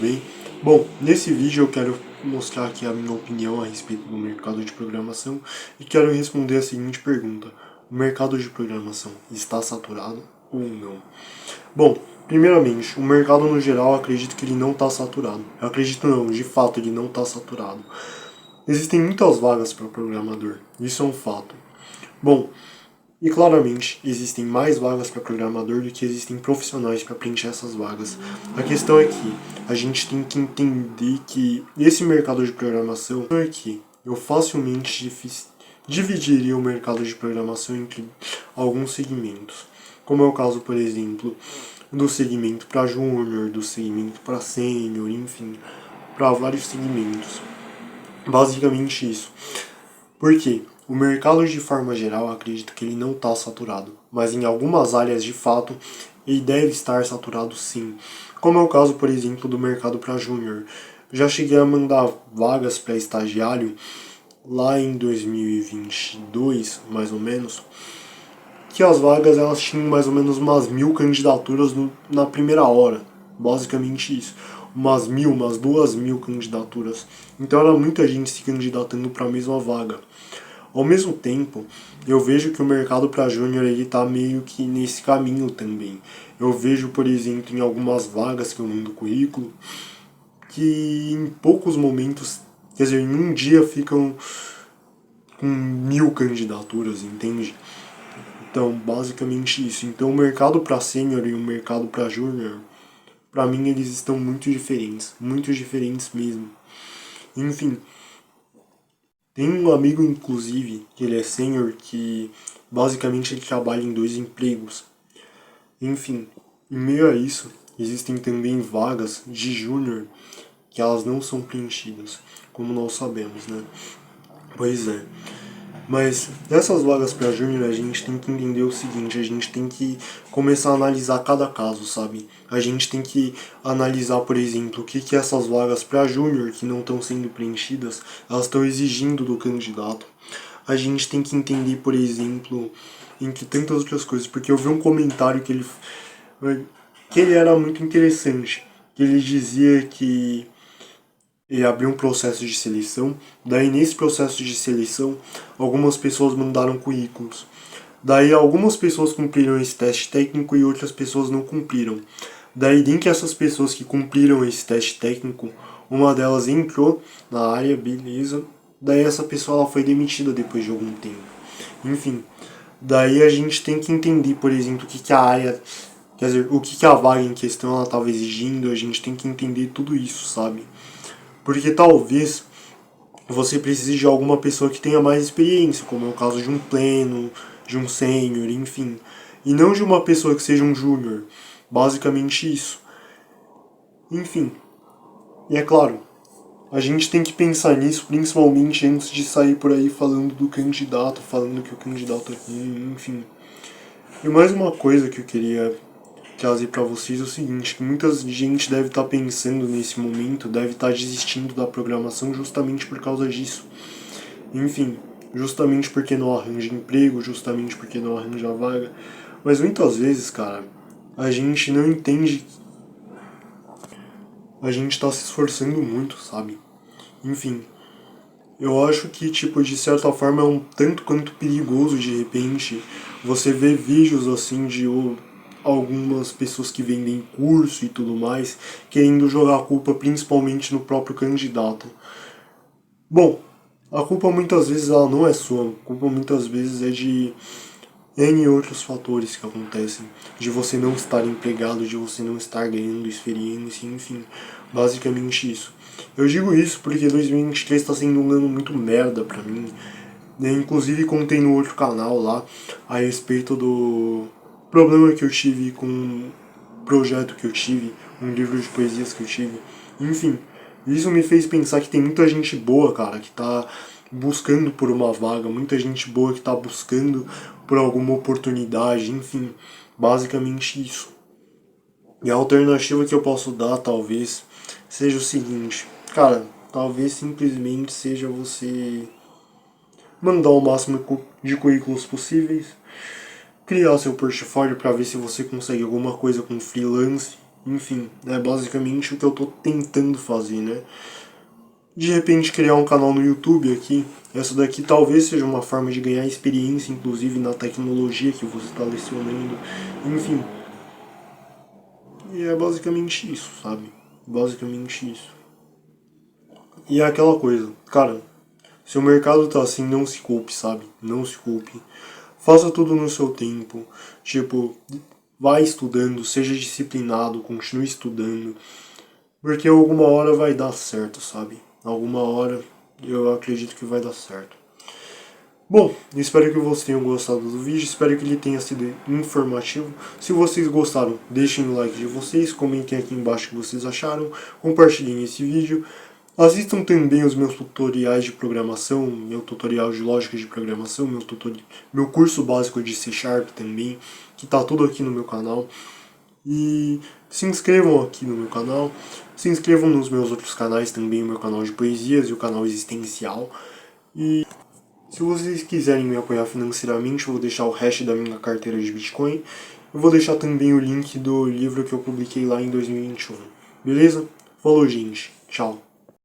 bem? Bom, nesse vídeo eu quero mostrar aqui a minha opinião a respeito do mercado de programação e quero responder a seguinte pergunta: o mercado de programação está saturado ou não? Bom, primeiramente, o mercado no geral eu acredito que ele não está saturado. Eu acredito não, de fato ele não está saturado. Existem muitas vagas para programador, isso é um fato. Bom, e claramente existem mais vagas para programador do que existem profissionais para preencher essas vagas. A questão é que a gente tem que entender que esse mercado de programação é que eu facilmente dividiria o mercado de programação entre alguns segmentos. Como é o caso, por exemplo, do segmento para júnior, do segmento para sênior, enfim, para vários segmentos. Basicamente isso. Por quê? O mercado de forma geral, acredito que ele não está saturado, mas em algumas áreas de fato ele deve estar saturado sim. Como é o caso, por exemplo, do mercado para júnior. Já cheguei a mandar vagas para estagiário lá em 2022, mais ou menos, que as vagas elas tinham mais ou menos umas 1.000 candidaturas na primeira hora. Basicamente isso. Umas 1.000, umas 2.000 candidaturas. Então era muita gente se candidatando para a mesma vaga. Ao mesmo tempo, eu vejo que o mercado para júnior ele tá meio que nesse caminho também. Eu vejo, por exemplo, em algumas vagas que eu mando currículo, que em poucos momentos, quer dizer, em um dia ficam com 1.000 candidaturas, entende? Então, basicamente isso. Então, o mercado para sênior e o mercado para júnior, para mim, eles estão muito diferentes mesmo. Enfim, tem um amigo, inclusive, que ele é sênior, que basicamente ele trabalha em 2 empregos. Enfim, em meio a isso, existem também vagas de júnior que elas não são preenchidas, como nós sabemos, né? Pois é. Mas essas vagas para júnior a gente tem que entender o seguinte, a gente tem que começar a analisar cada caso, sabe? A gente tem que analisar, por exemplo, o que essas vagas para júnior que não estão sendo preenchidas, elas estão exigindo do candidato. A gente tem que entender, por exemplo, entre tantas outras coisas, porque eu vi um comentário que ele era muito interessante, que ele dizia que e abriu um processo de seleção. Daí, nesse processo de seleção, algumas pessoas mandaram currículos. Daí, algumas pessoas cumpriram esse teste técnico e outras pessoas não cumpriram. Daí, dentre essas pessoas que cumpriram esse teste técnico, uma delas entrou na área, beleza. Daí, essa pessoa ela foi demitida depois de algum tempo. Enfim, daí a gente tem que entender, por exemplo, o que a área, quer dizer, o que a vaga em questão ela estava exigindo. A gente tem que entender tudo isso, sabe? Porque talvez você precise de alguma pessoa que tenha mais experiência, como é o caso de um pleno, de um sênior, enfim. E não de uma pessoa que seja um júnior. Basicamente isso. Enfim. E é claro, a gente tem que pensar nisso, principalmente antes de sair por aí falando do candidato, falando que o candidato é ruim, enfim. E mais uma coisa que eu queria trazer para vocês é o seguinte, que muita gente deve estar pensando nesse momento, deve estar desistindo da programação justamente por causa disso. Enfim, justamente porque não arranja emprego, justamente porque não arranja vaga. Mas muitas vezes, cara, a gente não entende. A gente tá se esforçando muito, sabe? Enfim, eu acho que, tipo, de certa forma é um tanto quanto perigoso de repente você ver vídeos assim de algumas pessoas que vendem curso e tudo mais, querendo jogar a culpa principalmente no próprio candidato. Bom, a culpa muitas vezes ela não é sua, a culpa muitas vezes é de N outros fatores que acontecem, de você não estar empregado, de você não estar ganhando experiência, enfim, basicamente isso. Eu digo isso porque 2023 está sendo um ano muito merda pra mim. Eu, inclusive contei no outro canal lá a respeito do problema que eu tive com um projeto que eu tive, um livro de poesias que eu tive. Enfim, isso me fez pensar que tem muita gente boa, cara, que tá buscando por uma vaga, muita gente boa que tá buscando por alguma oportunidade, enfim, basicamente isso. E a alternativa que eu posso dar, talvez, seja o seguinte, cara, talvez simplesmente seja você mandar o máximo de currículos possíveis, criar seu portfólio para ver se você consegue alguma coisa com freelance, Enfim, é basicamente o que eu tô tentando fazer, né? De repente criar um canal no YouTube aqui. Essa daqui talvez seja uma forma de ganhar experiência, inclusive na tecnologia que você está lecionando. Enfim, e é basicamente isso, sabe? Basicamente isso. E é aquela coisa, cara, se o mercado tá assim, não se culpe, sabe? Não se culpe. Faça tudo no seu tempo. Tipo, vai estudando, seja disciplinado, continue estudando. Porque alguma hora vai dar certo, sabe? Alguma hora eu acredito que vai dar certo. Bom, espero que vocês tenham gostado do vídeo, espero que ele tenha sido informativo. Se vocês gostaram, deixem o like de vocês, comentem aqui embaixo o que vocês acharam, compartilhem esse vídeo. Assistam também os meus tutoriais de programação, meu tutorial de lógica de programação, meu curso básico de C Sharp também, que tá tudo aqui no meu canal. E se inscrevam aqui no meu canal, se inscrevam nos meus outros canais também, o meu canal de poesias e o canal existencial. E se vocês quiserem me apoiar financeiramente, eu vou deixar o hash da minha carteira de Bitcoin. Eu vou deixar também o link do livro que eu publiquei lá em 2021. Beleza? Falou, gente. Tchau.